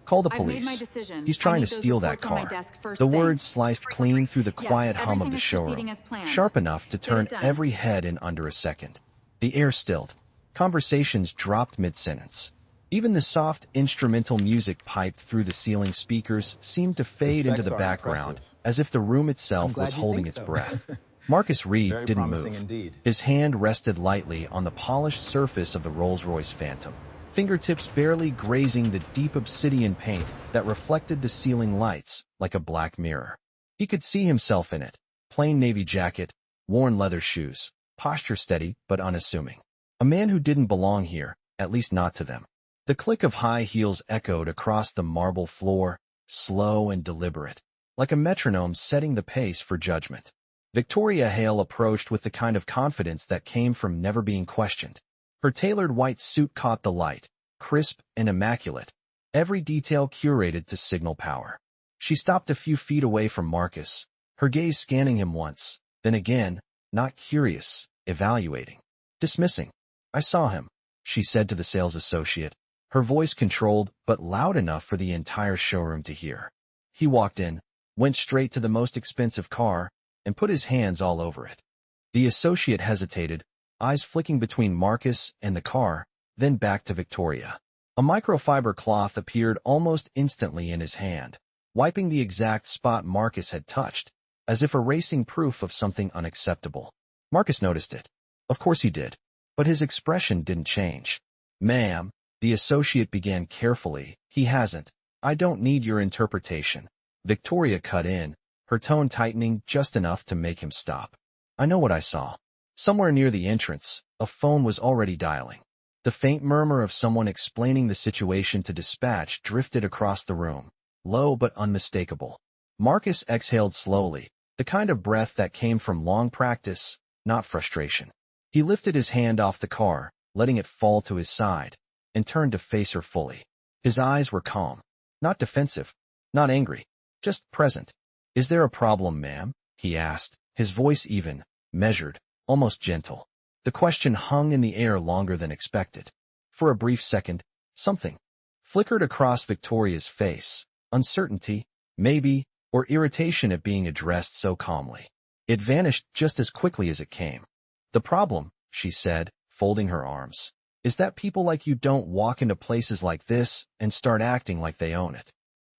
Call the I've made my police. decision. He's I trying to need those steal that reports on my car. desk first The thing. words sliced clean through the Yes, quiet hum of everything the is showroom, proceeding as planned. sharp enough to Get turn it done. every head in under a second. The air stilled. Conversations dropped mid-sentence. Even the soft instrumental music piped through the ceiling speakers seemed to The fade into specs the are background, impressive. as if the room I'm itself was glad you holding think its so. breath. Marcus Reed Very didn't promising move. indeed. His hand rested lightly on the polished surface of the Rolls-Royce Phantom, fingertips barely grazing the deep obsidian paint that reflected the ceiling lights like a black mirror. He could see himself in it, plain navy jacket, worn leather shoes, posture steady but unassuming. A man who didn't belong here, at least not to them. The click of high heels echoed across the marble floor, slow and deliberate, like a metronome setting the pace for judgment. Victoria Hale approached with the kind of confidence that came from never being questioned. Her tailored white suit caught the light, crisp and immaculate, every detail curated to signal power. She stopped a few feet away from Marcus, her gaze scanning him once, then again, not curious, evaluating. Dismissing. "I saw him," she said to the sales associate, her voice controlled but loud enough for the entire showroom to hear. He walked in, went straight to the most expensive car, and put his hands all over it. The associate hesitated, eyes flicking between Marcus and the car, then back to Victoria. A microfiber cloth appeared almost instantly in his hand, wiping the exact spot Marcus had touched, as if erasing proof of something unacceptable. Marcus noticed it. Of course he did. But his expression didn't change. "Ma'am," the associate began carefully, "he hasn't. I don't need your interpretation." Victoria cut in, her tone tightening just enough to make him stop. "I know what I saw." Somewhere near the entrance, a phone was already dialing. The faint murmur of someone explaining the situation to dispatch drifted across the room, low but unmistakable. Marcus exhaled slowly, the kind of breath that came from long practice, not frustration. He lifted his hand off the car, letting it fall to his side, and turned to face her fully. His eyes were calm, not defensive, not angry, just present. "Is there a problem, ma'am?" he asked, his voice even, measured, almost gentle. The question hung in the air longer than expected. For a brief second, something flickered across Victoria's face, uncertainty, maybe, or irritation at being addressed so calmly. It vanished just as quickly as it came. "The problem," she said, folding her arms, "is that people like you don't walk into places like this and start acting like they own it."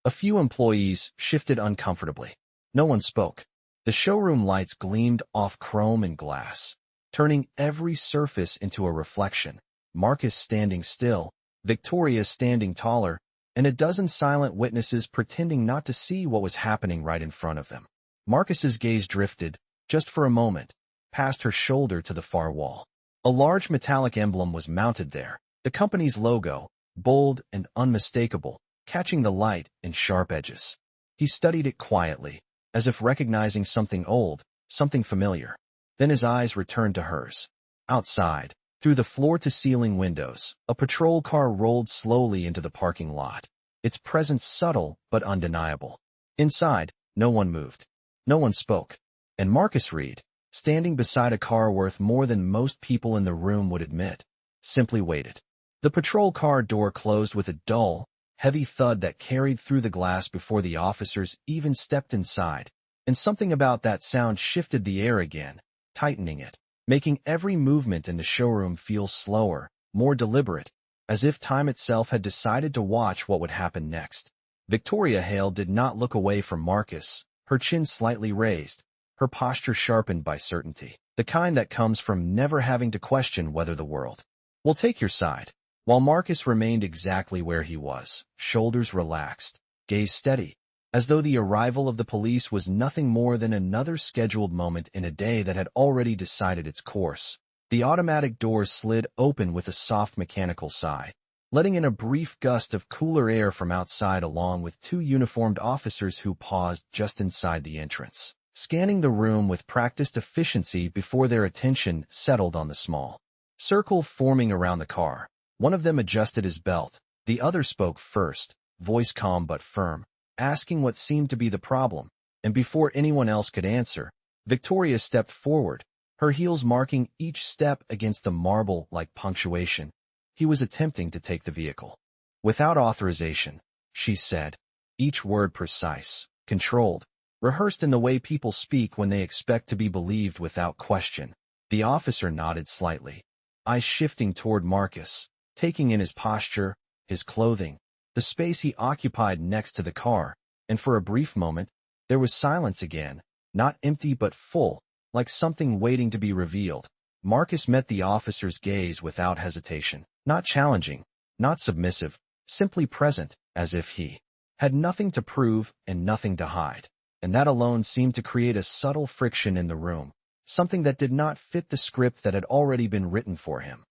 A few employees shifted uncomfortably. No one spoke. The showroom lights gleamed off chrome and glass, turning every surface into a reflection. Marcus standing still, Victoria standing taller, and a dozen silent witnesses pretending not to see what was happening right in front of them. Marcus's gaze drifted, just for a moment, past her shoulder to the far wall. A large metallic emblem was mounted there, the company's logo, bold and unmistakable, catching the light in sharp edges. He studied it quietly, as if recognizing something old, something familiar. Then his eyes returned to hers. Outside, through the floor-to-ceiling windows, a patrol car rolled slowly into the parking lot, its presence subtle but undeniable. Inside, no one moved. No one spoke. And Marcus Reed, standing beside a car worth more than most people in the room would admit, simply waited. The patrol car door closed with a dull, heavy thud that carried through the glass before the officers even stepped inside, and something about that sound shifted the air again, tightening it, making every movement in the showroom feel slower, more deliberate, as if time itself had decided to watch what would happen next. Victoria Hale did not look away from Marcus, her chin slightly raised, her posture sharpened by certainty, the kind that comes from never having to question whether the world will take your side. While Marcus remained exactly where he was, shoulders relaxed, gaze steady, as though the arrival of the police was nothing more than another scheduled moment in a day that had already decided its course. The automatic doors slid open with a soft mechanical sigh, letting in a brief gust of cooler air from outside along with two uniformed officers who paused just inside the entrance, scanning the room with practiced efficiency before their attention settled on the small circle forming around the car. One of them adjusted his belt, the other spoke first, voice calm but firm, asking what seemed to be the problem, and before anyone else could answer, Victoria stepped forward, her heels marking each step against the marble like punctuation. He was attempting to take the vehicle. Without authorization. she said, each word precise, controlled, rehearsed in the way people speak when they expect to be believed without question. The officer nodded slightly, eyes shifting toward Marcus, taking in his posture, his clothing, the space he occupied next to the car, and for a brief moment, there was silence again, not empty but full, like something waiting to be revealed. Marcus met the officer's gaze without hesitation, not challenging, not submissive, simply present, as if he had nothing to prove and nothing to hide. And that alone seemed to create a subtle friction in the room, something that did not fit the script that had already been written for him.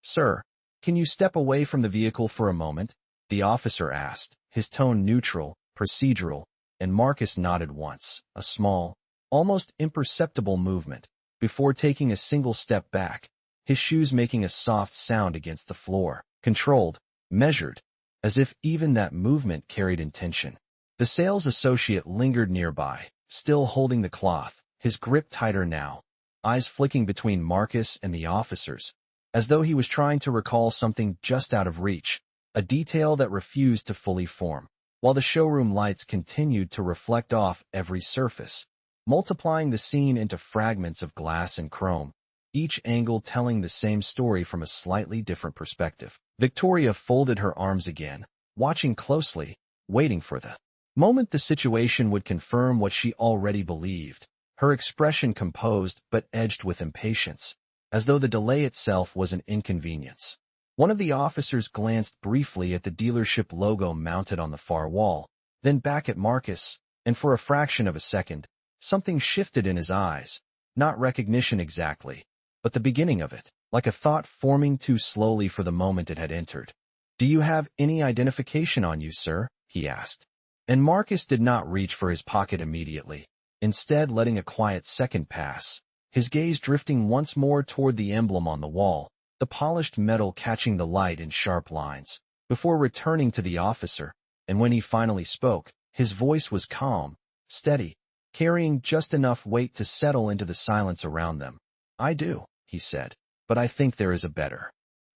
"Sir, can you step away from the vehicle for a moment?" the officer asked, his tone neutral, procedural, and Marcus nodded once, a small, almost imperceptible movement, before taking a single step back, his shoes making a soft sound against the floor, controlled, measured, as if even that movement carried intention. The sales associate lingered nearby, still holding the cloth, his grip tighter now, eyes flicking between Marcus and the officers, as though he was trying to recall something just out of reach, a detail that refused to fully form, while the showroom lights continued to reflect off every surface, multiplying the scene into fragments of glass and chrome, each angle telling the same story from a slightly different perspective. Victoria folded her arms again, watching closely, waiting for the moment the situation would confirm what she already believed, her expression composed but edged with impatience, as though the delay itself was an inconvenience. One of the officers glanced briefly at the dealership logo mounted on the far wall, then back at Marcus, and for a fraction of a second, something shifted in his eyes, not recognition exactly, but the beginning of it, like a thought forming too slowly for the moment it had entered. "Do you have any identification on you, sir?" he asked. And Marcus did not reach for his pocket immediately, instead letting a quiet second pass, his gaze drifting once more toward the emblem on the wall, the polished metal catching the light in sharp lines, before returning to the officer, and when he finally spoke, his voice was calm, steady, carrying just enough weight to settle into the silence around them. "I do," he said, "but I think there is a better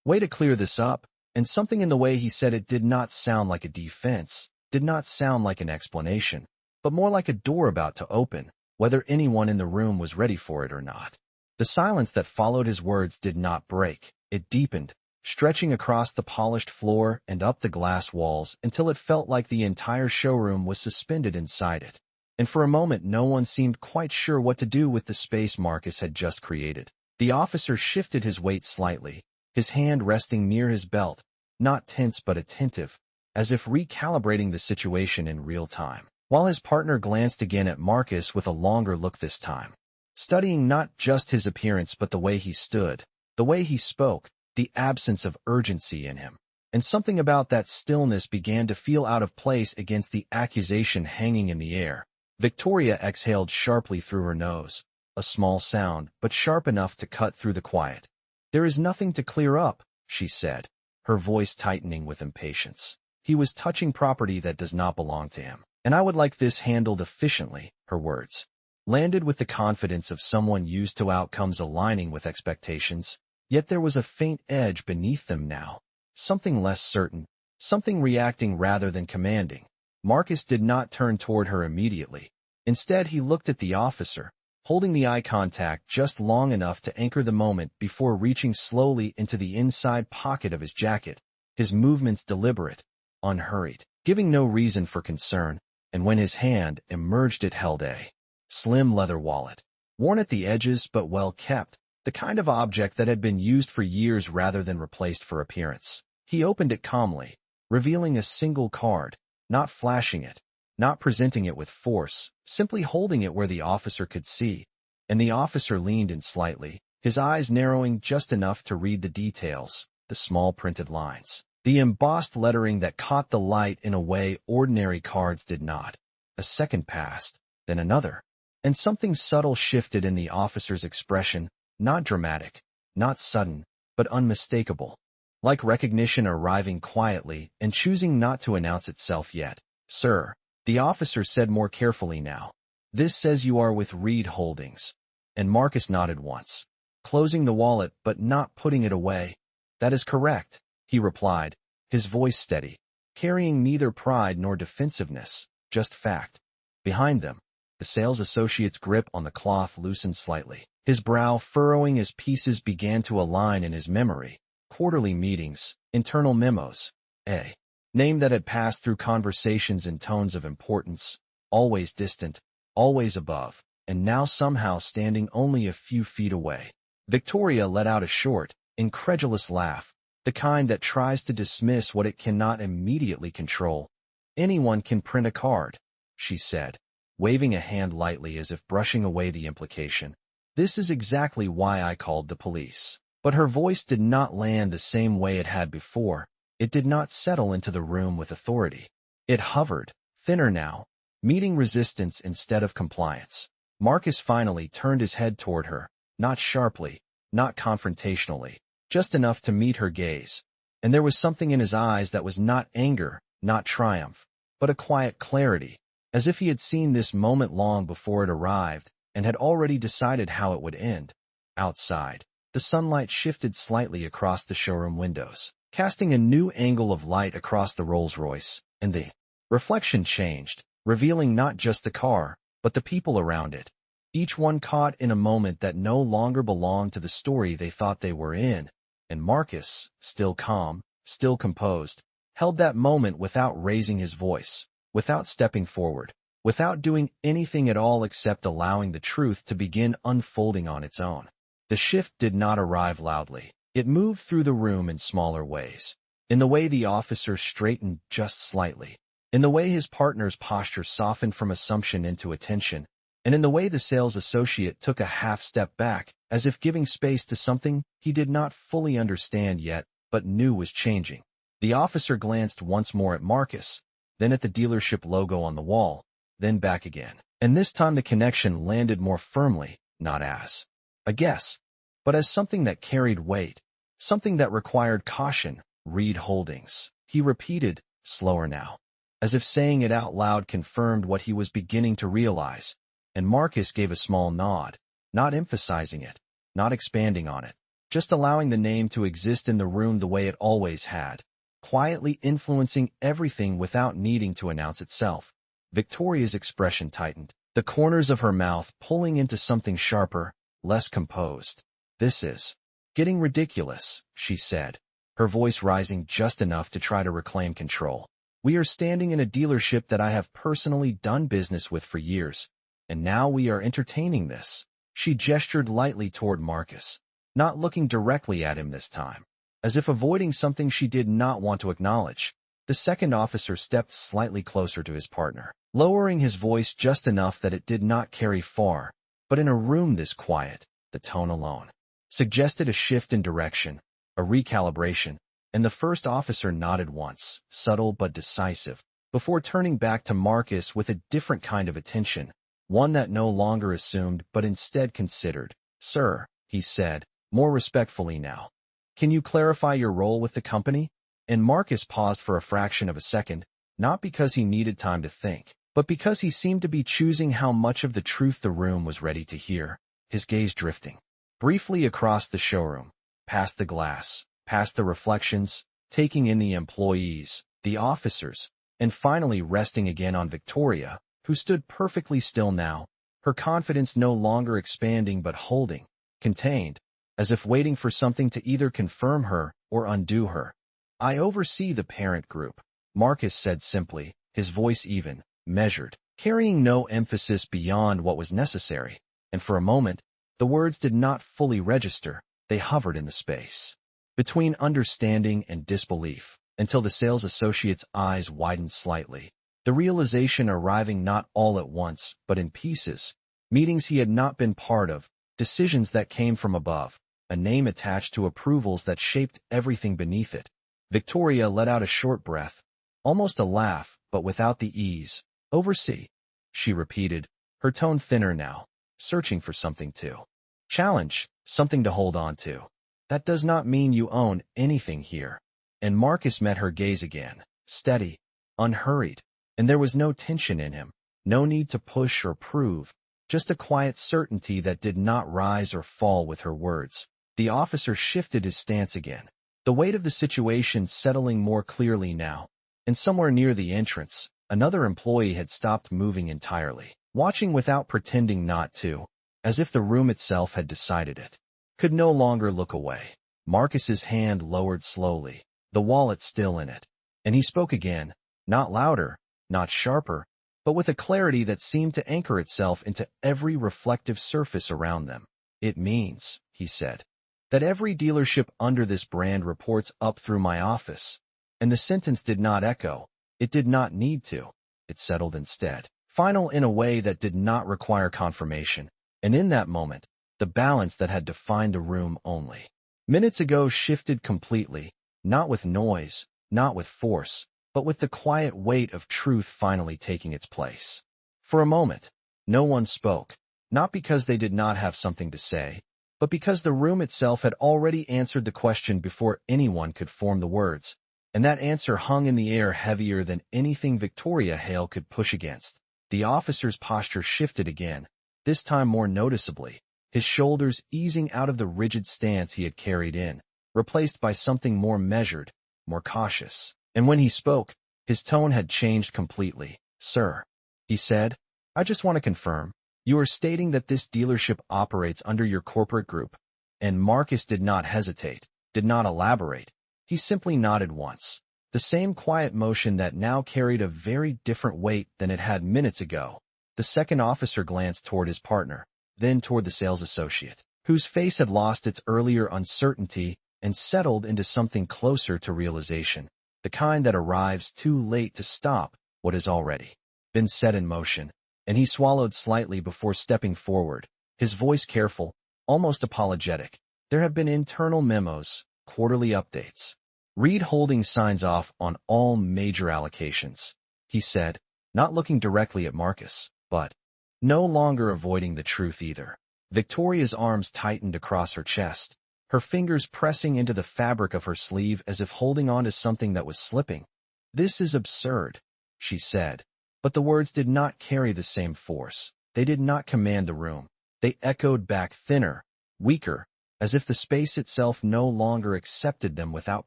way to clear this up," and something in the way he said it did not sound like a defense, did not sound like an explanation, but more like a door about to open, whether anyone in the room was ready for it or not. The silence that followed his words did not break, it deepened, stretching across the polished floor and up the glass walls until it felt like the entire showroom was suspended inside it. And for a moment no one seemed quite sure what to do with the space Marcus had just created. The officer shifted his weight slightly, his hand resting near his belt, not tense but attentive, as if recalibrating the situation in real time, while his partner glanced again at Marcus with a longer look this time, studying not just his appearance but the way he stood, the way he spoke, the absence of urgency in him. And something about that stillness began to feel out of place against the accusation hanging in the air. Victoria exhaled sharply through her nose, a small sound, but sharp enough to cut through the quiet. "There is nothing to clear up," she said, her voice tightening with impatience. "He was touching property that does not belong to him, and I would like this handled efficiently." Her words landed with the confidence of someone used to outcomes aligning with expectations, yet there was a faint edge beneath them now, something less certain, something reacting rather than commanding. Marcus did not turn toward her immediately. Instead, he looked at the officer, holding the eye contact just long enough to anchor the moment before reaching slowly into the inside pocket of his jacket, his movements deliberate, unhurried, giving no reason for concern, and when his hand emerged it held a slim leather wallet, worn at the edges but well kept, the kind of object that had been used for years rather than replaced for appearance. He opened it calmly, revealing a single card, not flashing it, not presenting it with force, simply holding it where the officer could see, and the officer leaned in slightly, his eyes narrowing just enough to read the details, the small printed lines, the embossed lettering that caught the light in a way ordinary cards did not. A second passed, then another, and something subtle shifted in the officer's expression, not dramatic, not sudden, but unmistakable, like recognition arriving quietly and choosing not to announce itself yet. "Sir," the officer said more carefully now, "this says you are with Reed Holdings." And Marcus nodded once, closing the wallet but not putting it away. "That is correct," he replied, his voice steady, carrying neither pride nor defensiveness, just fact. Behind them, the sales associate's grip on the cloth loosened slightly, his brow furrowing as pieces began to align in his memory. Quarterly meetings, internal memos, a name that had passed through conversations in tones of importance, always distant, always above, and now somehow standing only a few feet away. Victoria let out a short, incredulous laugh, the kind that tries to dismiss what it cannot immediately control. "Anyone can print a card," she said, waving a hand lightly as if brushing away the implication. "This is exactly why I called the police." But her voice did not land the same way it had before. It did not settle into the room with authority. It hovered, thinner now, meeting resistance instead of compliance. Marcus finally turned his head toward her, not sharply, not confrontationally, just enough to meet her gaze. And there was something in his eyes that was not anger, not triumph, but a quiet clarity, as if he had seen this moment long before it arrived and had already decided how it would end. Outside, the sunlight shifted slightly across the showroom windows, casting a new angle of light across the Rolls-Royce, and the reflection changed, revealing not just the car, but the people around it, each one caught in a moment that no longer belonged to the story they thought they were in. And Marcus, still calm, still composed, held that moment without raising his voice, without stepping forward, without doing anything at all except allowing the truth to begin unfolding on its own. The shift did not arrive loudly. It moved through the room in smaller ways, in the way the officer straightened just slightly, in the way his partner's posture softened from assumption into attention, and in the way the sales associate took a half step back, as if giving space to something he did not fully understand yet, but knew was changing. The officer glanced once more at Marcus, then at the dealership logo on the wall, then back again. And this time the connection landed more firmly, not as a guess, but as something that carried weight, something that required caution. "Reed Holdings," he repeated, slower now, as if saying it out loud confirmed what he was beginning to realize, and Marcus gave a small nod, not emphasizing it, not expanding on it, just allowing the name to exist in the room the way it always had, quietly influencing everything without needing to announce itself. Victoria's expression tightened, the corners of her mouth pulling into something sharper, less composed. "This is getting ridiculous," she said, her voice rising just enough to try to reclaim control. "We are standing in a dealership that I have personally done business with for years, and now we are entertaining this." She gestured lightly toward Marcus, not looking directly at him this time, as if avoiding something she did not want to acknowledge. The second officer stepped slightly closer to his partner, lowering his voice just enough that it did not carry far, but in a room this quiet, the tone alone suggested a shift in direction, a recalibration, and the first officer nodded once, subtle but decisive, before turning back to Marcus with a different kind of attention, one that no longer assumed but instead considered. "Sir," he said, more respectfully now, "can you clarify your role with the company?" And Marcus paused for a fraction of a second, not because he needed time to think, but because he seemed to be choosing how much of the truth the room was ready to hear, his gaze drifting briefly across the showroom, past the glass, past the reflections, taking in the employees, the officers, and finally resting again on Victoria, who stood perfectly still now, her confidence no longer expanding but holding, contained, as if waiting for something to either confirm her or undo her. "I oversee the parent group," Marcus said simply, his voice even, measured, carrying no emphasis beyond what was necessary, and for a moment, the words did not fully register. They hovered in the space between understanding and disbelief, until the sales associate's eyes widened slightly, the realization arriving not all at once, but in pieces, meetings he had not been part of, decisions that came from above, a name attached to approvals that shaped everything beneath it. Victoria let out a short breath, almost a laugh, but without the ease. "Oversee," she repeated, her tone thinner now, searching for something to challenge, something to hold on to. "That does not mean you own anything here." And Marcus met her gaze again, steady, unhurried, and there was no tension in him, no need to push or prove, just a quiet certainty that did not rise or fall with her words. The officer shifted his stance again, the weight of the situation settling more clearly now. And somewhere near the entrance, another employee had stopped moving entirely, watching without pretending not to, as if the room itself had decided it. Could no longer look away. Marcus's hand lowered slowly, the wallet still in it. And he spoke again, not louder, not sharper, but with a clarity that seemed to anchor itself into every reflective surface around them. "It means," he said, "that every dealership under this brand reports up through my office." And the sentence did not echo. It did not need to. It settled instead, final in a way that did not require confirmation. And in that moment, the balance that had defined the room only minutes ago shifted completely, not with noise, not with force, but with the quiet weight of truth finally taking its place. For a moment, no one spoke, not because they did not have something to say, but because the room itself had already answered the question before anyone could form the words, and that answer hung in the air heavier than anything Victoria Hale could push against. The officer's posture shifted again, this time more noticeably, his shoulders easing out of the rigid stance he had carried in, replaced by something more measured, more cautious. And when he spoke, his tone had changed completely. "Sir," he said, "I just want to confirm, you are stating that this dealership operates under your corporate group." And Marcus did not hesitate, did not elaborate. He simply nodded once, the same quiet motion that now carried a very different weight than it had minutes ago. The second officer glanced toward his partner, then toward the sales associate, whose face had lost its earlier uncertainty and settled into something closer to realization, the kind that arrives too late to stop what has already been set in motion. And he swallowed slightly before stepping forward, his voice careful, almost apologetic. "There have been internal memos, quarterly updates. Reed Holdings signs off on all major allocations," he said, not looking directly at Marcus, but no longer avoiding the truth either. Victoria's arms tightened across her chest, her fingers pressing into the fabric of her sleeve as if holding on to something that was slipping. "This is absurd," she said, but the words did not carry the same force. They did not command the room. They echoed back thinner, weaker, as if the space itself no longer accepted them without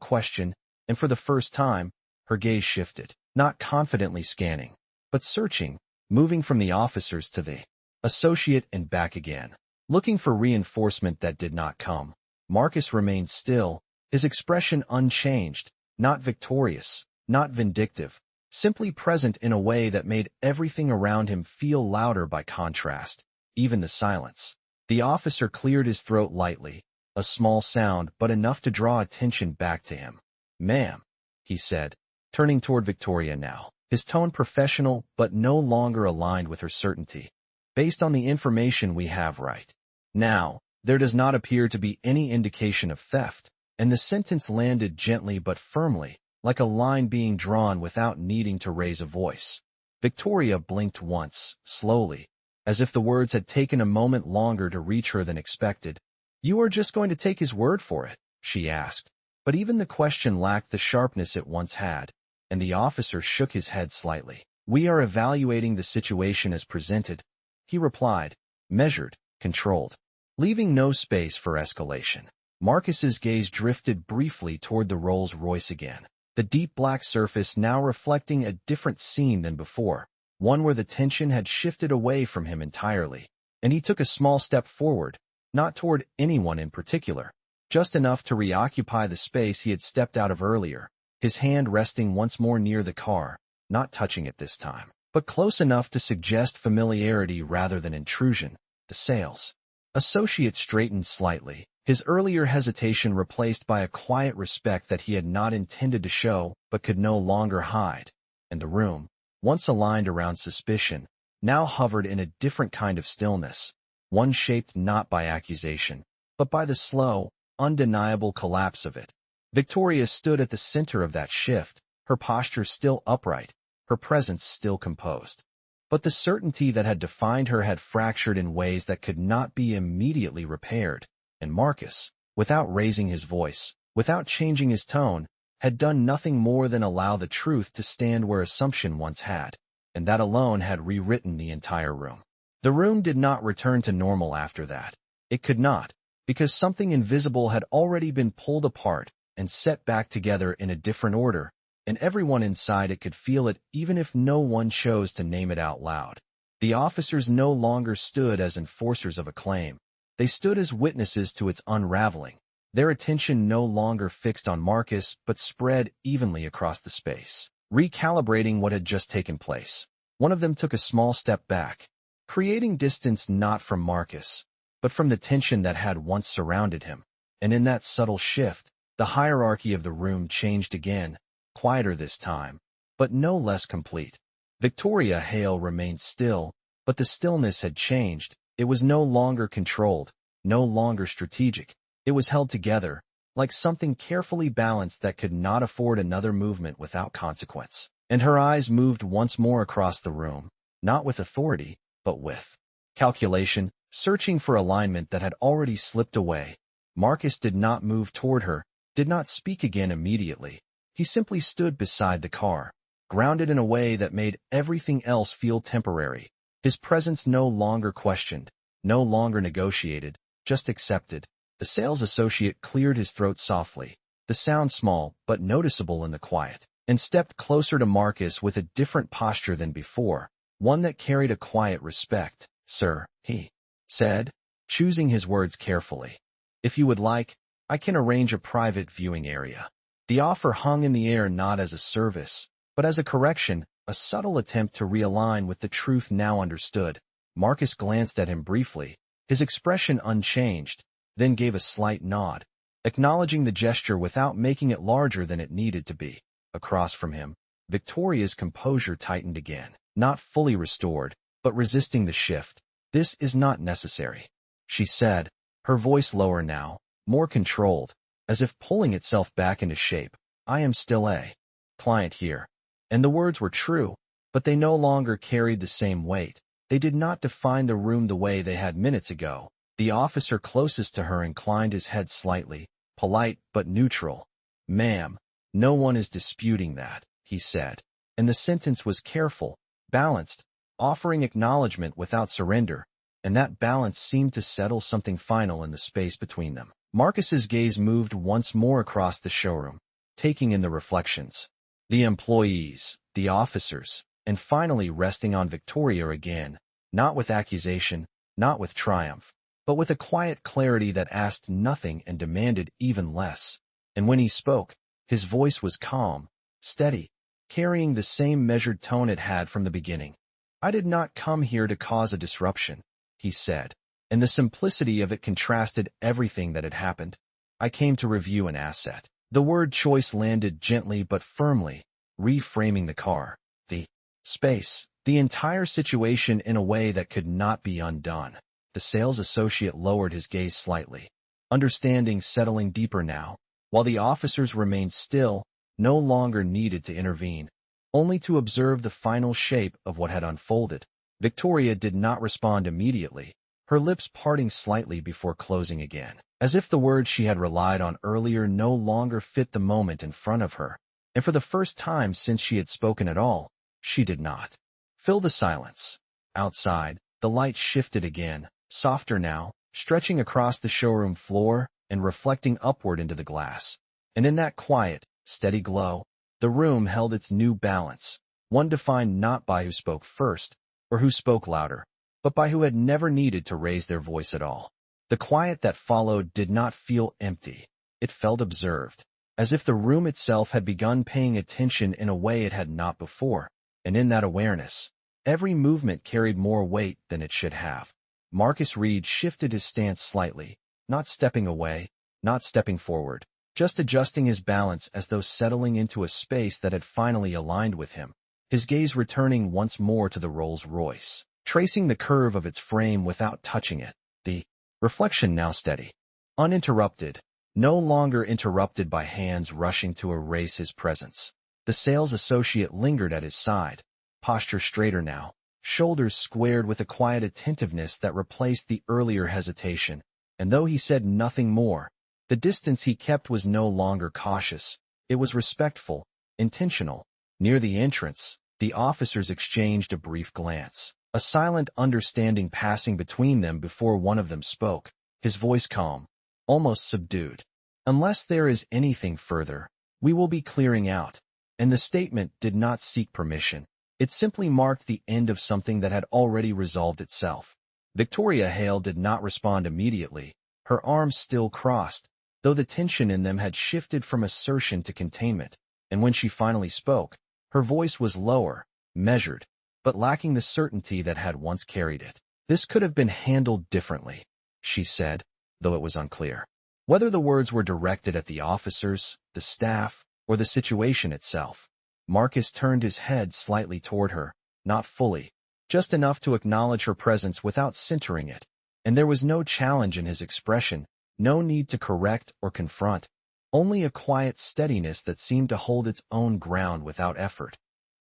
question, and for the first time, her gaze shifted, not confidently scanning, but searching, moving from the officers to the associate and back again, looking for reinforcement that did not come. Marcus remained still, his expression unchanged, not victorious, not vindictive, simply present in a way that made everything around him feel louder by contrast, even the silence. The officer cleared his throat lightly, a small sound but enough to draw attention back to him. "Ma'am," he said, turning toward Victoria now, his tone professional but no longer aligned with her certainty. "Based on the information we have right now, there does not appear to be any indication of theft," and the sentence landed gently but firmly, like a line being drawn without needing to raise a voice. Victoria blinked once, slowly, as if the words had taken a moment longer to reach her than expected. "You are just going to take his word for it?" she asked. But even the question lacked the sharpness it once had, and the officer shook his head slightly. "We are evaluating the situation as presented," he replied, measured, controlled, leaving no space for escalation. Marcus's gaze drifted briefly toward the Rolls-Royce again, the deep black surface now reflecting a different scene than before, one where the tension had shifted away from him entirely. And he took a small step forward, not toward anyone in particular, just enough to reoccupy the space he had stepped out of earlier, his hand resting once more near the car, not touching it this time, but close enough to suggest familiarity rather than intrusion. The sales associate straightened slightly, his earlier hesitation replaced by a quiet respect that he had not intended to show but could no longer hide. And the room, once aligned around suspicion, now hovered in a different kind of stillness, one shaped not by accusation, but by the slow, undeniable collapse of it. Victoria stood at the center of that shift, her posture still upright, her presence still composed. But the certainty that had defined her had fractured in ways that could not be immediately repaired, and Marcus, without raising his voice, without changing his tone, had done nothing more than allow the truth to stand where assumption once had, and that alone had rewritten the entire room. The room did not return to normal after that. It could not, because something invisible had already been pulled apart and set back together in a different order, and everyone inside it could feel it even if no one chose to name it out loud. The officers no longer stood as enforcers of a claim. They stood as witnesses to its unraveling, their attention no longer fixed on Marcus but spread evenly across the space, recalibrating what had just taken place. One of them took a small step back, creating distance not from Marcus, but from the tension that had once surrounded him. And in that subtle shift, the hierarchy of the room changed again, quieter this time, but no less complete. Victoria Hale remained still, but the stillness had changed. It was no longer controlled, no longer strategic. It was held together, like something carefully balanced that could not afford another movement without consequence. And her eyes moved once more across the room, not with authority, but with calculation, searching for alignment that had already slipped away. Marcus did not move toward her, did not speak again immediately. He simply stood beside the car, grounded in a way that made everything else feel temporary. His presence no longer questioned, no longer negotiated, just accepted. The sales associate cleared his throat softly, the sound small but noticeable in the quiet, and stepped closer to Marcus with a different posture than before, one that carried a quiet respect. "Sir," he said, choosing his words carefully. "If you would like, I can arrange a private viewing area." The offer hung in the air not as a service, but as a correction, a subtle attempt to realign with the truth now understood. Marcus glanced at him briefly, his expression unchanged, then gave a slight nod, acknowledging the gesture without making it larger than it needed to be. Across from him, Victoria's composure tightened again, not fully restored, but resisting the shift. "This is not necessary," she said, her voice lower now, more controlled, as if pulling itself back into shape. "I am still a client here." And the words were true, but they no longer carried the same weight. They did not define the room the way they had minutes ago. The officer closest to her inclined his head slightly, polite but neutral. "Ma'am, no one is disputing that," he said, and the sentence was careful, balanced, offering acknowledgement without surrender, and that balance seemed to settle something final in the space between them. Marcus's gaze moved once more across the showroom, taking in the reflections, the employees, the officers, and finally resting on Victoria again, not with accusation, not with triumph, but with a quiet clarity that asked nothing and demanded even less. And when he spoke, his voice was calm, steady, carrying the same measured tone it had from the beginning. "I did not come here to cause a disruption," he said, and the simplicity of it contrasted everything that had happened. "I came to review an asset." The word choice landed gently but firmly, reframing the car, the space, the entire situation in a way that could not be undone. The sales associate lowered his gaze slightly, understanding settling deeper now, while the officers remained still, no longer needed to intervene, only to observe the final shape of what had unfolded. Victoria did not respond immediately, her lips parting slightly before closing again, as if the words she had relied on earlier no longer fit the moment in front of her, and for the first time since she had spoken at all, she did not fill the silence. Outside, the light shifted again, softer now, stretching across the showroom floor and reflecting upward into the glass. And in that quiet, steady glow, the room held its new balance, one defined not by who spoke first, or who spoke louder, but by who had never needed to raise their voice at all. The quiet that followed did not feel empty. It felt observed, as if the room itself had begun paying attention in a way it had not before. And in that awareness, every movement carried more weight than it should have. Marcus Reed shifted his stance slightly, not stepping away, not stepping forward, just adjusting his balance as though settling into a space that had finally aligned with him, his gaze returning once more to the Rolls Royce, tracing the curve of its frame without touching it, the reflection now steady, uninterrupted, no longer interrupted by hands rushing to erase his presence. The sales associate lingered at his side, posture straighter now, shoulders squared with a quiet attentiveness that replaced the earlier hesitation, and though he said nothing more, the distance he kept was no longer cautious, it was respectful, intentional. Near the entrance, the officers exchanged a brief glance, a silent understanding passing between them before one of them spoke, his voice calm, almost subdued. "Unless there is anything further, we will be clearing out." And the statement did not seek permission. It simply marked the end of something that had already resolved itself. Victoria Hale did not respond immediately, her arms still crossed, though the tension in them had shifted from assertion to containment, and when she finally spoke, her voice was lower, measured, but lacking the certainty that had once carried it. "This could have been handled differently," she said, though it was unclear. Whether the words were directed at the officers, the staff, or the situation itself. Marcus turned his head slightly toward her, not fully, just enough to acknowledge her presence without centering it, and there was no challenge in his expression, no need to correct or confront, only a quiet steadiness that seemed to hold its own ground without effort.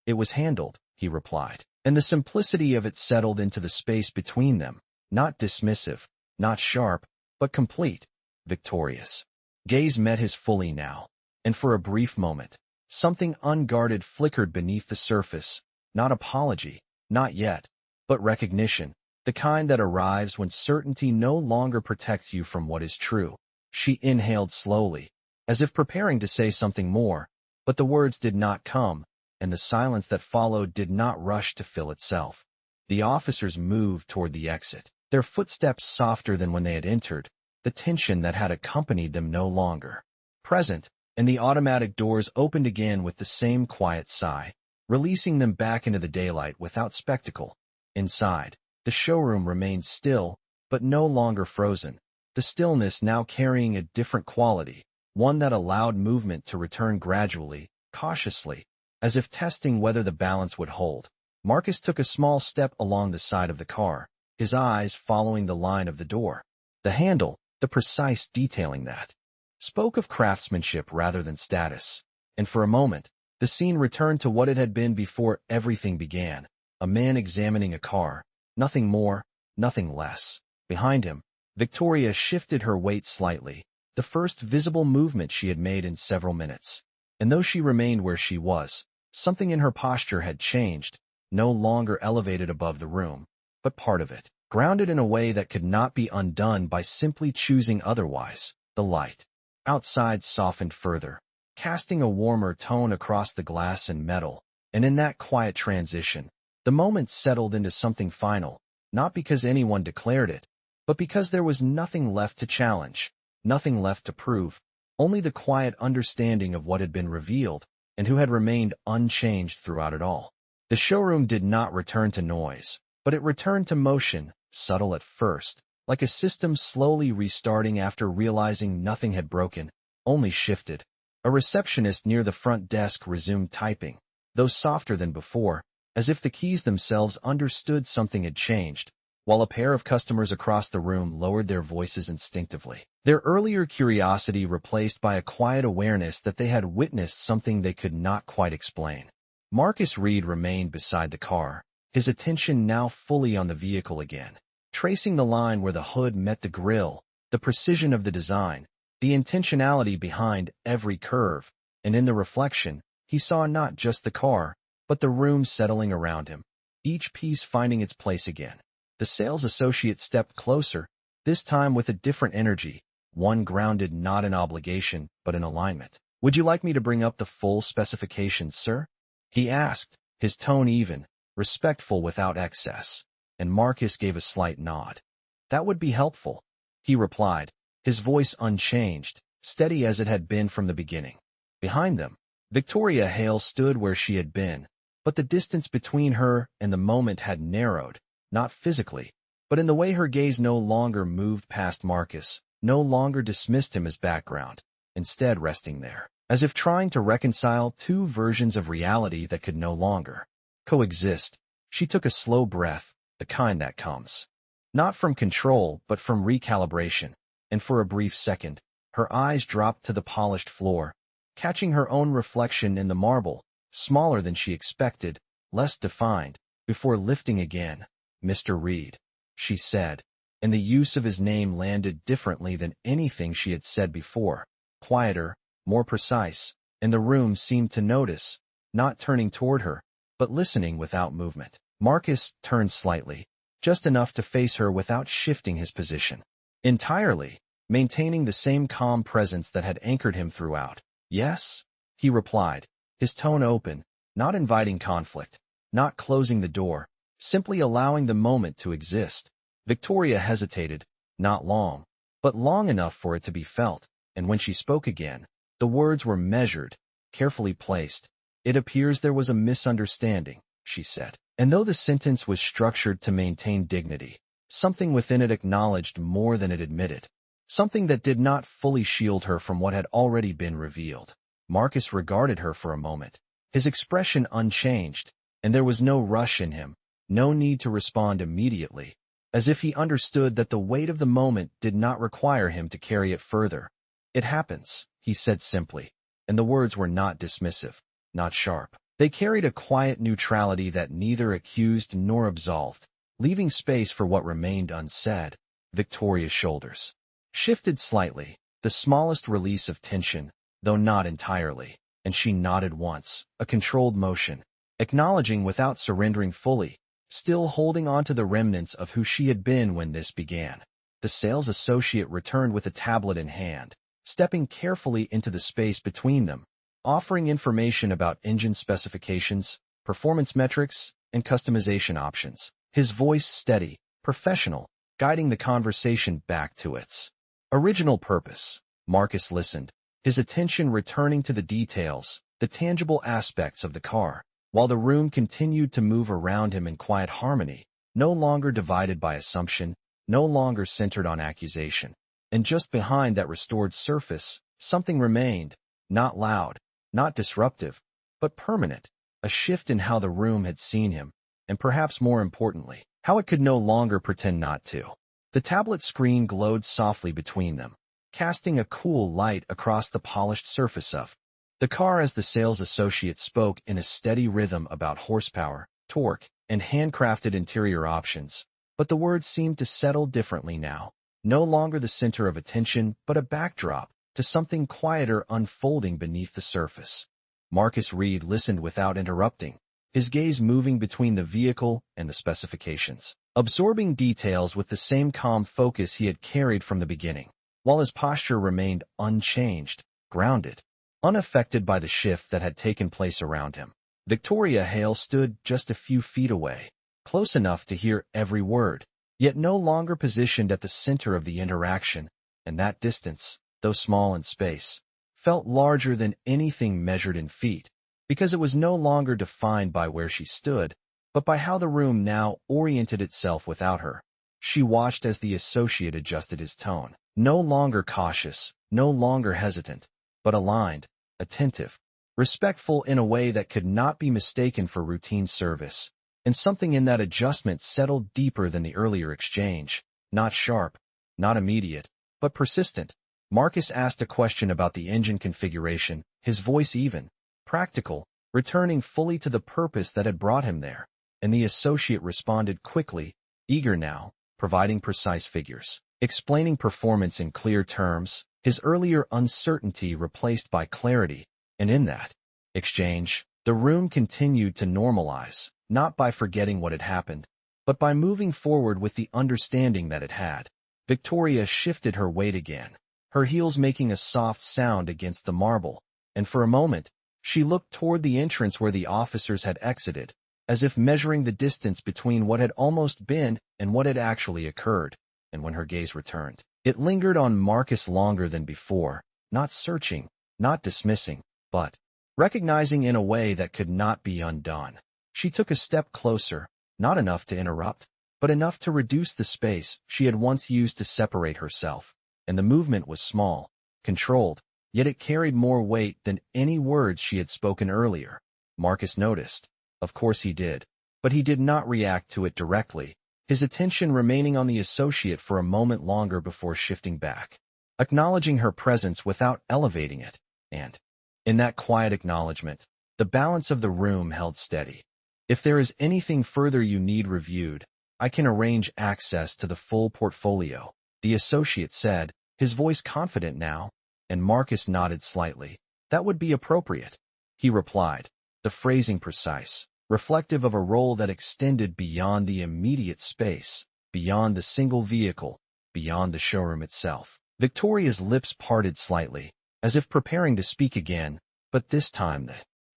"It was handled," he replied, and the simplicity of it settled into the space between them, not dismissive, not sharp, but complete, victorious. Gaze met his fully now, and for a brief moment, something unguarded flickered beneath the surface, not apology, not yet, but recognition, the kind that arrives when certainty no longer protects you from what is true. She inhaled slowly, as if preparing to say something more, but the words did not come, and the silence that followed did not rush to fill itself. The officers moved toward the exit, their footsteps softer than when they had entered, the tension that had accompanied them no longer present, and the automatic doors opened again with the same quiet sigh, releasing them back into the daylight without spectacle. Inside, the showroom remained still, but no longer frozen, the stillness now carrying a different quality, one that allowed movement to return gradually, cautiously, as if testing whether the balance would hold. Marcus took a small step along the side of the car, his eyes following the line of the door. The handle, the precise detailing that, spoke of craftsmanship rather than status, and for a moment, the scene returned to what it had been before everything began, a man examining a car, nothing more, nothing less. Behind him, Victoria shifted her weight slightly, the first visible movement she had made in several minutes, and though she remained where she was, something in her posture had changed, no longer elevated above the room, but part of it, grounded in a way that could not be undone by simply choosing otherwise. The light outside softened further, casting a warmer tone across the glass and metal, and in that quiet transition, the moment settled into something final, not because anyone declared it, but because there was nothing left to challenge, nothing left to prove, only the quiet understanding of what had been revealed and who had remained unchanged throughout it all. The showroom did not return to noise, but it returned to motion, subtle at first, like a system slowly restarting after realizing nothing had broken, only shifted. A receptionist near the front desk resumed typing, though softer than before, as if the keys themselves understood something had changed, while a pair of customers across the room lowered their voices instinctively, their earlier curiosity replaced by a quiet awareness that they had witnessed something they could not quite explain. Marcus Reed remained beside the car, his attention now fully on the vehicle again, tracing the line where the hood met the grille, the precision of the design, the intentionality behind every curve, and in the reflection, he saw not just the car, but the room settling around him, each piece finding its place again. The sales associate stepped closer, this time with a different energy, one grounded not in obligation, but in alignment. "Would you like me to bring up the full specifications, sir?" he asked, his tone even, respectful without excess, and Marcus gave a slight nod. "That would be helpful," he replied, his voice unchanged, steady as it had been from the beginning. Behind them, Victoria Hale stood where she had been, but the distance between her and the moment had narrowed, not physically, but in the way her gaze no longer moved past Marcus, no longer dismissed him as background, instead resting there, as if trying to reconcile two versions of reality that could no longer coexist. She took a slow breath, the kind that comes not from control but from recalibration, and for a brief second, her eyes dropped to the polished floor, catching her own reflection in the marble, smaller than she expected, less defined, before lifting again. "Mr. Reed," she said, and the use of his name landed differently than anything she had said before, quieter, more precise, and the room seemed to notice, not turning toward her, but listening without movement. Marcus turned slightly, just enough to face her without shifting his position entirely, maintaining the same calm presence that had anchored him throughout. "Yes?" he replied, his tone open, not inviting conflict, not closing the door, simply allowing the moment to exist. Victoria hesitated, not long, but long enough for it to be felt, and when she spoke again, the words were measured, carefully placed. "It appears there was a misunderstanding," she said. And though the sentence was structured to maintain dignity, something within it acknowledged more than it admitted. Something that did not fully shield her from what had already been revealed. Marcus regarded her for a moment, his expression unchanged, and there was no rush in him, no need to respond immediately, as if he understood that the weight of the moment did not require him to carry it further. "It happens," he said simply, and the words were not dismissive, not sharp. They carried a quiet neutrality that neither accused nor absolved, leaving space for what remained unsaid. Victoria's shoulders shifted slightly, the smallest release of tension, though not entirely, and she nodded once, a controlled motion, acknowledging without surrendering fully, still holding on to the remnants of who she had been when this began. The sales associate returned with a tablet in hand, stepping carefully into the space between them, offering information about engine specifications, performance metrics, and customization options. His voice steady, professional, guiding the conversation back to its original purpose. Marcus listened, his attention returning to the details, the tangible aspects of the car, while the room continued to move around him in quiet harmony, no longer divided by assumption, no longer centered on accusation. And just behind that restored surface, something remained, not loud, not disruptive, but permanent, a shift in how the room had seen him, and perhaps more importantly, how it could no longer pretend not to. The tablet screen glowed softly between them, casting a cool light across the polished surface of the car as the sales associate spoke in a steady rhythm about horsepower, torque, and handcrafted interior options. But the words seemed to settle differently now, no longer the center of attention, but a backdrop to something quieter unfolding beneath the surface. Marcus Reed listened without interrupting, his gaze moving between the vehicle and the specifications, absorbing details with the same calm focus he had carried from the beginning, while his posture remained unchanged, grounded, unaffected by the shift that had taken place around him. Victoria Hale stood just a few feet away, close enough to hear every word, yet no longer positioned at the center of the interaction, and that distance, though small in space, felt larger than anything measured in feet, because it was no longer defined by where she stood, but by how the room now oriented itself without her. She watched as the associate adjusted his tone, no longer cautious, no longer hesitant, but aligned, attentive, respectful in a way that could not be mistaken for routine service. And something in that adjustment settled deeper than the earlier exchange, not sharp, not immediate, but persistent. Marcus asked a question about the engine configuration, his voice even, practical, returning fully to the purpose that had brought him there, and the associate responded quickly, eager now, providing precise figures, explaining performance in clear terms, his earlier uncertainty replaced by clarity, and in that exchange, the room continued to normalize, not by forgetting what had happened, but by moving forward with the understanding that it had. Victoria shifted her weight again, her heels making a soft sound against the marble, and for a moment, she looked toward the entrance where the officers had exited, as if measuring the distance between what had almost been and what had actually occurred. And when her gaze returned, it lingered on Marcus longer than before, not searching, not dismissing, but recognizing in a way that could not be undone. She took a step closer, not enough to interrupt, but enough to reduce the space she had once used to separate herself, and the movement was small, controlled, yet it carried more weight than any words she had spoken earlier. Marcus noticed. Of course he did, but he did not react to it directly, his attention remaining on the associate for a moment longer before shifting back, acknowledging her presence without elevating it, and, in that quiet acknowledgement, the balance of the room held steady. "If there is anything further you need reviewed, I can arrange access to the full portfolio," the associate said, his voice confident now, and Marcus nodded slightly. "That would be appropriate," he replied, the phrasing precise, reflective of a role that extended beyond the immediate space, beyond the single vehicle, beyond the showroom itself. Victoria's lips parted slightly, as if preparing to speak again, but this time the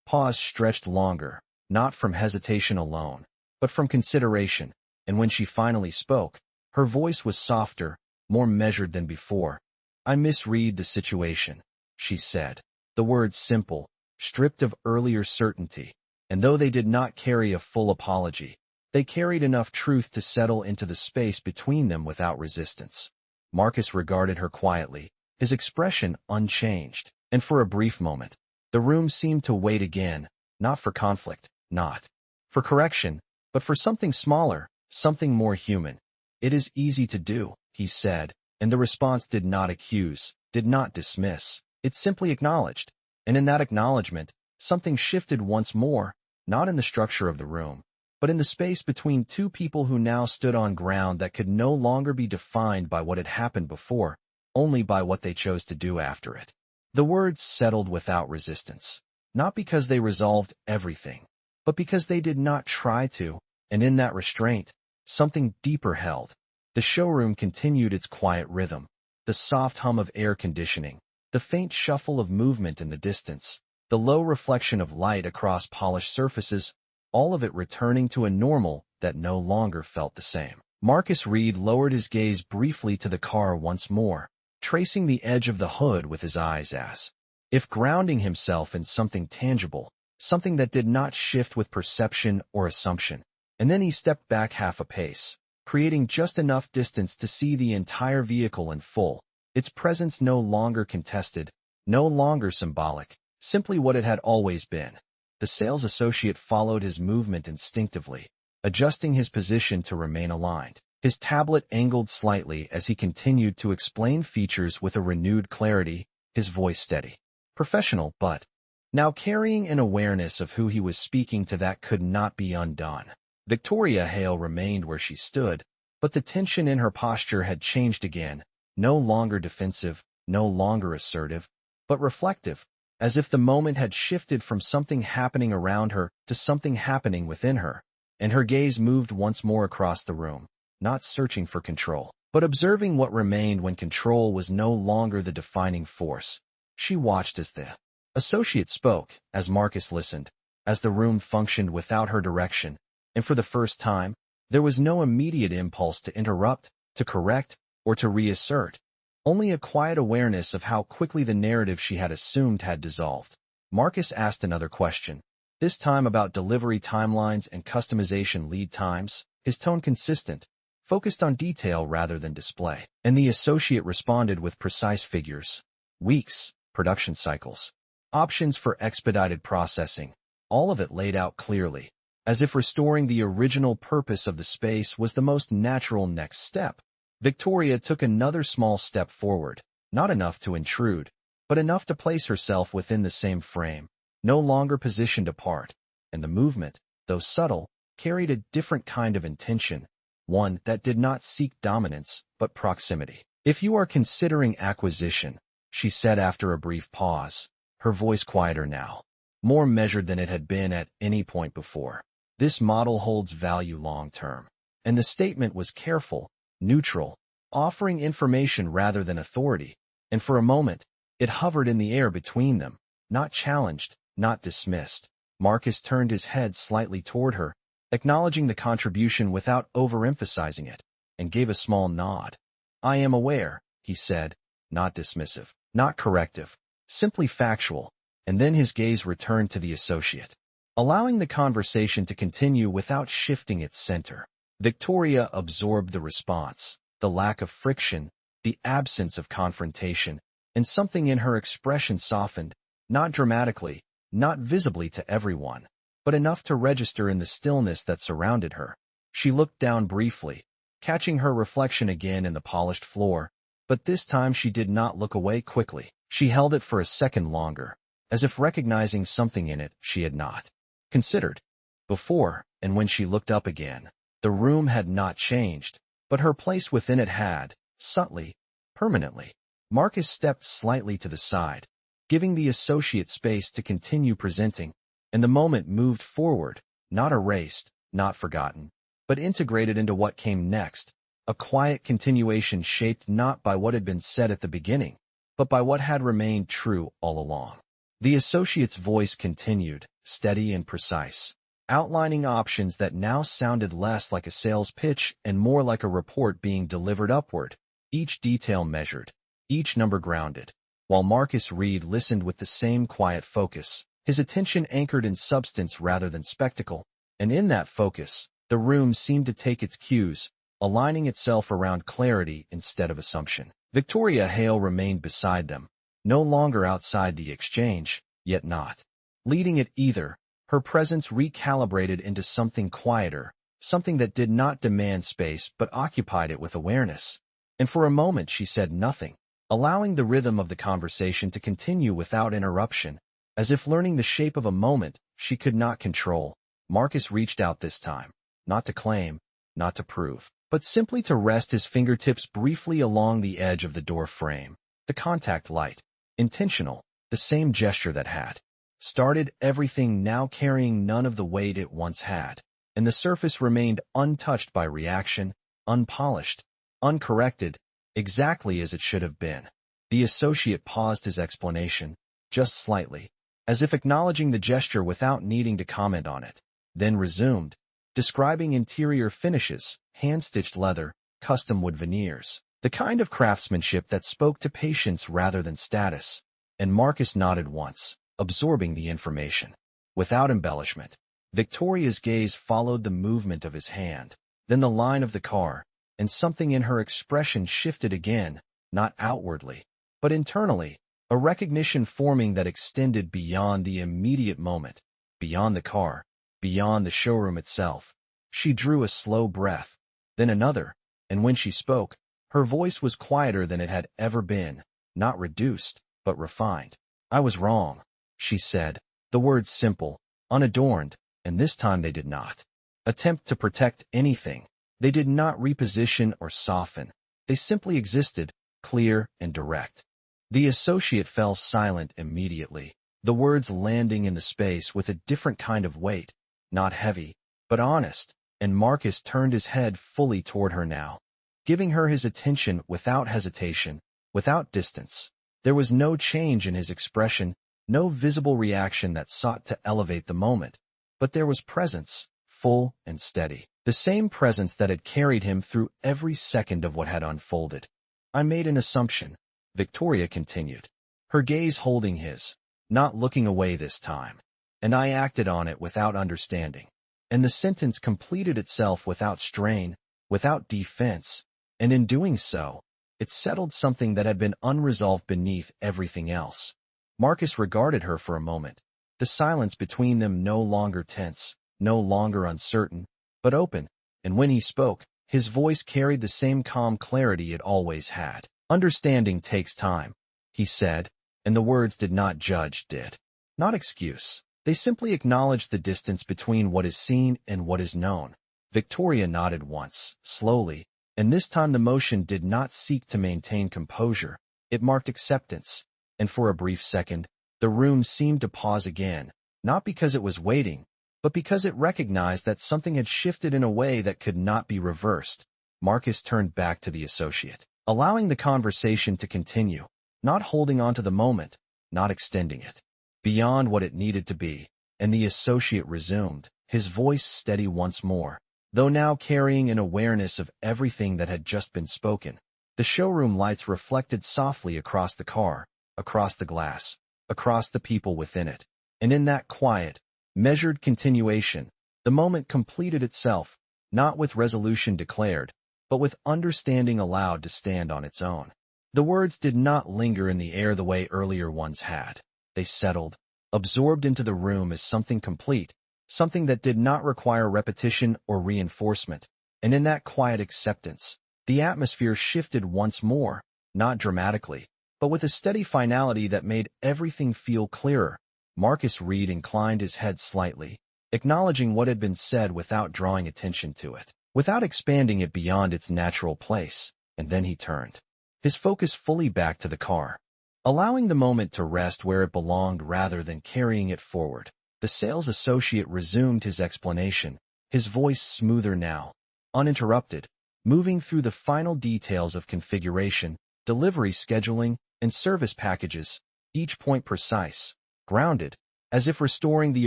pause stretched longer, not from hesitation alone, but from consideration, and when she finally spoke, her voice was softer, more measured than before. "I misread the situation," she said. The words simple, stripped of earlier certainty, and though they did not carry a full apology, they carried enough truth to settle into the space between them without resistance. Marcus regarded her quietly, his expression unchanged, and for a brief moment, the room seemed to wait again, not for conflict, not for correction, but for something smaller, something more human. "It is easy to do," he said, and the response did not accuse, did not dismiss. It simply acknowledged, and in that acknowledgement, something shifted once more, not in the structure of the room, but in the space between two people who now stood on ground that could no longer be defined by what had happened before, only by what they chose to do after it. The words settled without resistance, not because they resolved everything, but because they did not try to, and in that restraint, something deeper held. The showroom continued its quiet rhythm, the soft hum of air conditioning, the faint shuffle of movement in the distance, the low reflection of light across polished surfaces, all of it returning to a normal that no longer felt the same. Marcus Reed lowered his gaze briefly to the car once more, tracing the edge of the hood with his eyes as if grounding himself in something tangible, something that did not shift with perception or assumption. And then he stepped back half a pace, creating just enough distance to see the entire vehicle in full, its presence no longer contested, no longer symbolic, simply what it had always been. The sales associate followed his movement instinctively, adjusting his position to remain aligned. His tablet angled slightly as he continued to explain features with a renewed clarity, his voice steady, professional, but now carrying an awareness of who he was speaking to that could not be undone. Victoria Hale remained where she stood, but the tension in her posture had changed again, no longer defensive, no longer assertive, but reflective, as if the moment had shifted from something happening around her to something happening within her, and her gaze moved once more across the room, not searching for control, but observing what remained when control was no longer the defining force. She watched as the associate spoke, as Marcus listened, as the room functioned without her direction, and for the first time, there was no immediate impulse to interrupt, to correct, or to reassert, only a quiet awareness of how quickly the narrative she had assumed had dissolved. Marcus asked another question, this time about delivery timelines and customization lead times, his tone consistent, focused on detail rather than display. And the associate responded with precise figures, weeks, production cycles, options for expedited processing, all of it laid out clearly, as if restoring the original purpose of the space was the most natural next step. Victoria took another small step forward, not enough to intrude, but enough to place herself within the same frame, no longer positioned apart, and the movement, though subtle, carried a different kind of intention, one that did not seek dominance, but proximity. "If you are considering acquisition," she said after a brief pause, her voice quieter now, more measured than it had been at any point before, "this model holds value long-term." And the statement was careful, neutral, offering information rather than authority, and for a moment, it hovered in the air between them, not challenged, not dismissed. Marcus turned his head slightly toward her, acknowledging the contribution without overemphasizing it, and gave a small nod. "I am aware," he said, not dismissive, not corrective, simply factual, and then his gaze returned to the associate, allowing the conversation to continue without shifting its center. Victoria absorbed the response, the lack of friction, the absence of confrontation, and something in her expression softened, not dramatically, not visibly to everyone, but enough to register in the stillness that surrounded her. She looked down briefly, catching her reflection again in the polished floor, but this time she did not look away quickly. She held it for a second longer, as if recognizing something in it she had not considered before, and when she looked up again, the room had not changed, but her place within it had, subtly, permanently. Marcus stepped slightly to the side, giving the associate space to continue presenting, and the moment moved forward, not erased, not forgotten, but integrated into what came next, a quiet continuation shaped not by what had been said at the beginning, but by what had remained true all along. The associate's voice continued, steady and precise, outlining options that now sounded less like a sales pitch and more like a report being delivered upward, each detail measured, each number grounded. While Marcus Reed listened with the same quiet focus, his attention anchored in substance rather than spectacle, and in that focus, the room seemed to take its cues, aligning itself around clarity instead of assumption. Victoria Hale remained beside them, no longer outside the exchange, yet not leading it either. Her presence recalibrated into something quieter, something that did not demand space but occupied it with awareness. And for a moment she said nothing, allowing the rhythm of the conversation to continue without interruption, as if learning the shape of a moment she could not control. Marcus reached out this time, not to claim, not to prove, but simply to rest his fingertips briefly along the edge of the door frame. The contact light, intentional, the same gesture that had started everything now carrying none of the weight it once had, and the surface remained untouched by reaction, unpolished, uncorrected, exactly as it should have been. The associate paused his explanation, just slightly, as if acknowledging the gesture without needing to comment on it, then resumed, describing interior finishes, hand-stitched leather, custom wood veneers, the kind of craftsmanship that spoke to patience rather than status. And Marcus nodded once, absorbing the information. Without embellishment, Victoria's gaze followed the movement of his hand, then the line of the car, and something in her expression shifted again, not outwardly, but internally, a recognition forming that extended beyond the immediate moment, beyond the car, beyond the showroom itself. She drew a slow breath, then another, and when she spoke, her voice was quieter than it had ever been, not reduced, but refined. "I was wrong," she said, the words simple, unadorned, and this time they did not attempt to protect anything. They did not reposition or soften. They simply existed, clear and direct. The associate fell silent immediately, the words landing in the space with a different kind of weight, not heavy, but honest, and Marcus turned his head fully toward her now, giving her his attention without hesitation, without distance. There was no change in his expression, no visible reaction that sought to elevate the moment, but there was presence, full and steady, the same presence that had carried him through every second of what had unfolded. "I made an assumption," Victoria continued, her gaze holding his, not looking away this time, "and I acted on it without understanding." And the sentence completed itself without strain, without defense, and in doing so, it settled something that had been unresolved beneath everything else. Marcus regarded her for a moment, the silence between them no longer tense, no longer uncertain, but open, and when he spoke, his voice carried the same calm clarity it always had. "Understanding takes time," he said, and the words did not judge, did not excuse. They simply acknowledged the distance between what is seen and what is known. Victoria nodded once, slowly, and this time the motion did not seek to maintain composure. It marked acceptance, and for a brief second, the room seemed to pause again, not because it was waiting, but because it recognized that something had shifted in a way that could not be reversed. Marcus turned back to the associate, allowing the conversation to continue, not holding on to the moment, not extending it beyond what it needed to be, and the associate resumed, his voice steady once more, though now carrying an awareness of everything that had just been spoken. The showroom lights reflected softly across the car, across the glass, across the people within it, and in that quiet, measured continuation, the moment completed itself, not with resolution declared, but with understanding allowed to stand on its own. The words did not linger in the air the way earlier ones had. They settled, absorbed into the room as something complete, something that did not require repetition or reinforcement, and in that quiet acceptance, the atmosphere shifted once more, not dramatically, but with a steady finality that made everything feel clearer. Marcus Reed inclined his head slightly, acknowledging what had been said without drawing attention to it, without expanding it beyond its natural place, and then he turned, his focus fully back to the car, allowing the moment to rest where it belonged rather than carrying it forward. The sales associate resumed his explanation, his voice smoother now, uninterrupted, moving through the final details of configuration, delivery scheduling, and service packages, each point precise, grounded, as if restoring the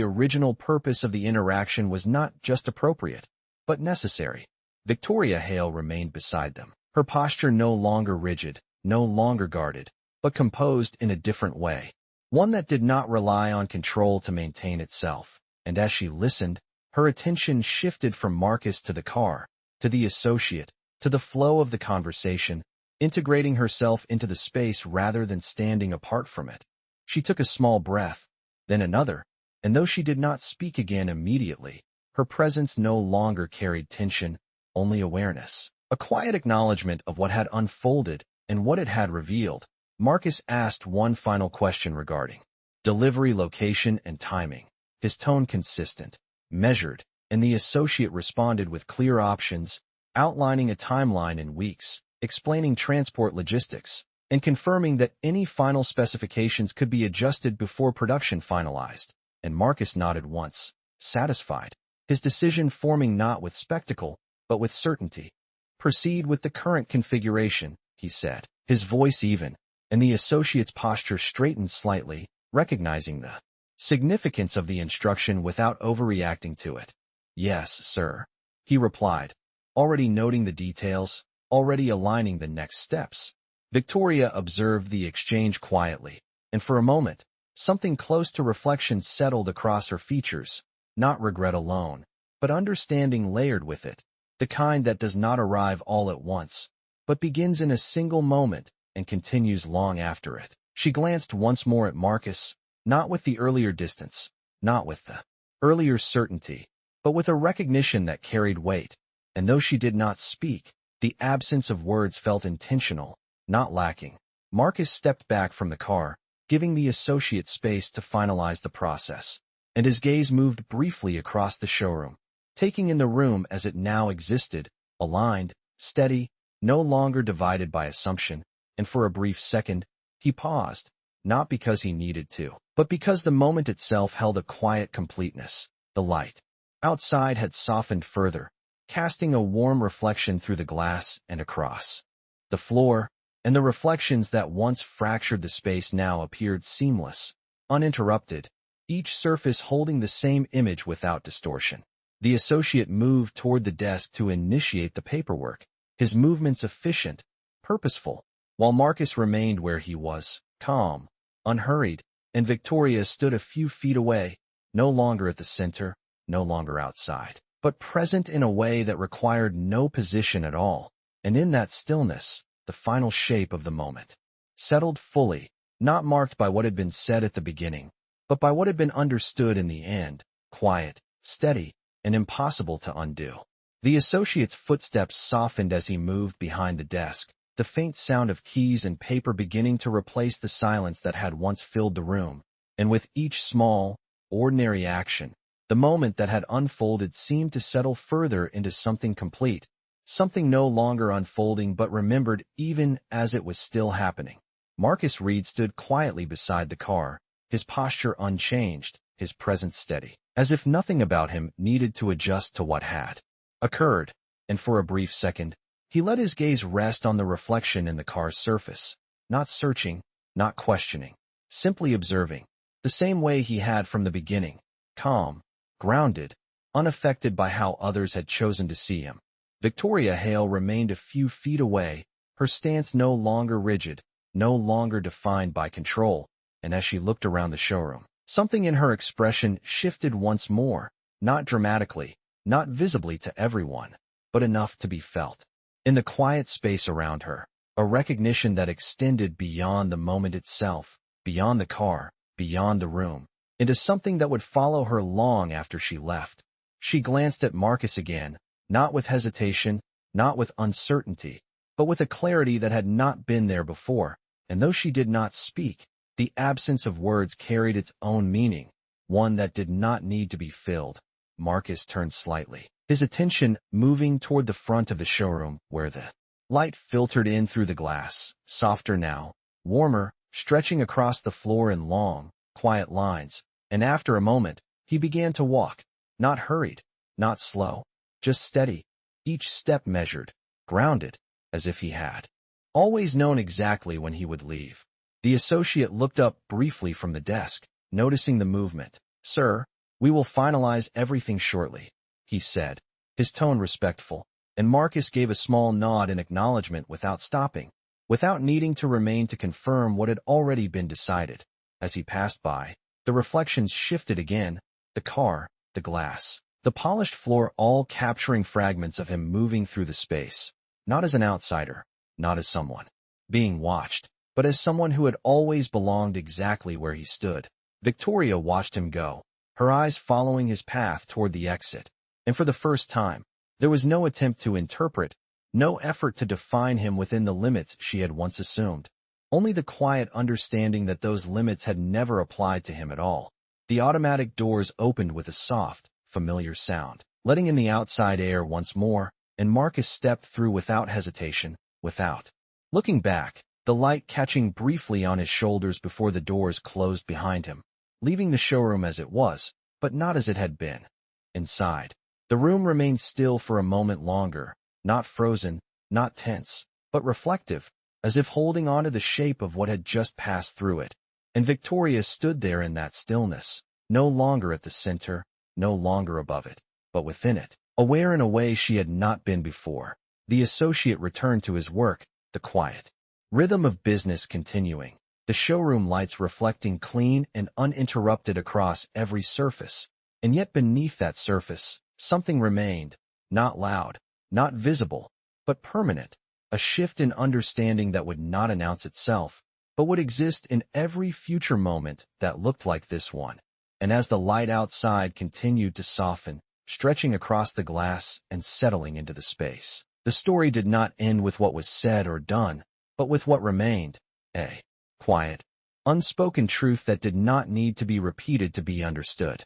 original purpose of the interaction was not just appropriate, but necessary. Victoria Hale remained beside them, her posture no longer rigid, no longer guarded, but composed in a different way, one that did not rely on control to maintain itself. And as she listened, her attention shifted from Marcus to the car, to the associate, to the flow of the conversation, integrating herself into the space rather than standing apart from it. She took a small breath, then another, and though she did not speak again immediately, her presence no longer carried tension, only awareness. A quiet acknowledgement of what had unfolded and what it had revealed. Marcus asked one final question regarding delivery location and timing, his tone consistent, measured, and the associate responded with clear options, outlining a timeline in weeks, explaining transport logistics, and confirming that any final specifications could be adjusted before production finalized. And Marcus nodded once, satisfied, his decision forming not with spectacle, but with certainty. "Proceed with the current configuration," he said, his voice even, and the associate's posture straightened slightly, recognizing the significance of the instruction without overreacting to it. "Yes, sir," he replied, already noting the details, already aligning the next steps. Victoria observed the exchange quietly, and for a moment, something close to reflection settled across her features, not regret alone, but understanding layered with it, the kind that does not arrive all at once, but begins in a single moment and continues long after it. She glanced once more at Marcus, not with the earlier distance, not with the earlier certainty, but with a recognition that carried weight, and though she did not speak, the absence of words felt intentional, not lacking. Marcus stepped back from the car, giving the associate space to finalize the process, and his gaze moved briefly across the showroom, taking in the room as it now existed, aligned, steady, no longer divided by assumption, and for a brief second, he paused, not because he needed to, but because the moment itself held a quiet completeness. The light outside had softened further, casting a warm reflection through the glass and across the floor, and the reflections that once fractured the space now appeared seamless, uninterrupted, each surface holding the same image without distortion. The associate moved toward the desk to initiate the paperwork, his movements efficient, purposeful, while Marcus remained where he was, calm, unhurried, and Victoria stood a few feet away, no longer at the center, no longer outside, but present in a way that required no position at all, and in that stillness, the final shape of the moment settled fully, not marked by what had been said at the beginning, but by what had been understood in the end, quiet, steady, and impossible to undo. The associate's footsteps softened as he moved behind the desk, the faint sound of keys and paper beginning to replace the silence that had once filled the room, and with each small, ordinary action, the moment that had unfolded seemed to settle further into something complete, something no longer unfolding but remembered even as it was still happening. Marcus Reed stood quietly beside the car, his posture unchanged, his presence steady, as if nothing about him needed to adjust to what had occurred, and for a brief second, he let his gaze rest on the reflection in the car's surface, not searching, not questioning, simply observing, the same way he had from the beginning, calm, grounded, unaffected by how others had chosen to see him. Victoria Hale remained a few feet away, her stance no longer rigid, no longer defined by control, and as she looked around the showroom, something in her expression shifted once more, not dramatically, not visibly to everyone, but enough to be felt. In the quiet space around her, a recognition that extended beyond the moment itself, beyond the car, beyond the room, into something that would follow her long after she left. She glanced at Marcus again, not with hesitation, not with uncertainty, but with a clarity that had not been there before, and though she did not speak, the absence of words carried its own meaning, one that did not need to be filled. Marcus turned slightly, his attention moving toward the front of the showroom where the light filtered in through the glass, softer now, warmer, stretching across the floor in long, quiet lines, and after a moment, he began to walk, not hurried, not slow, just steady, each step measured, grounded, as if he had always known exactly when he would leave. The associate looked up briefly from the desk, noticing the movement. "Sir, we will finalize everything shortly," he said, his tone respectful, and Marcus gave a small nod in acknowledgement without stopping, without needing to remain to confirm what had already been decided. As he passed by, the reflections shifted again, the car, the glass, the polished floor, all capturing fragments of him moving through the space, not as an outsider, not as someone being watched, but as someone who had always belonged exactly where he stood. Victoria watched him go, her eyes following his path toward the exit, and for the first time, there was no attempt to interpret, no effort to define him within the limits she had once assumed. Only the quiet understanding that those limits had never applied to him at all. The automatic doors opened with a soft, familiar sound, letting in the outside air once more, and Marcus stepped through without hesitation, without looking back, the light catching briefly on his shoulders before the doors closed behind him, leaving the showroom as it was, but not as it had been. Inside, the room remained still for a moment longer, not frozen, not tense, but reflective, as if holding on to the shape of what had just passed through it. And Victoria stood there in that stillness, no longer at the center, no longer above it, but within it, aware in a way she had not been before. The associate returned to his work, the quiet rhythm of business continuing, the showroom lights reflecting clean and uninterrupted across every surface. And yet beneath that surface, something remained, not loud, not visible, but permanent, a shift in understanding that would not announce itself, but would exist in every future moment that looked like this one. And as the light outside continued to soften, stretching across the glass and settling into the space, the story did not end with what was said or done, but with what remained, a quiet, unspoken truth that did not need to be repeated to be understood.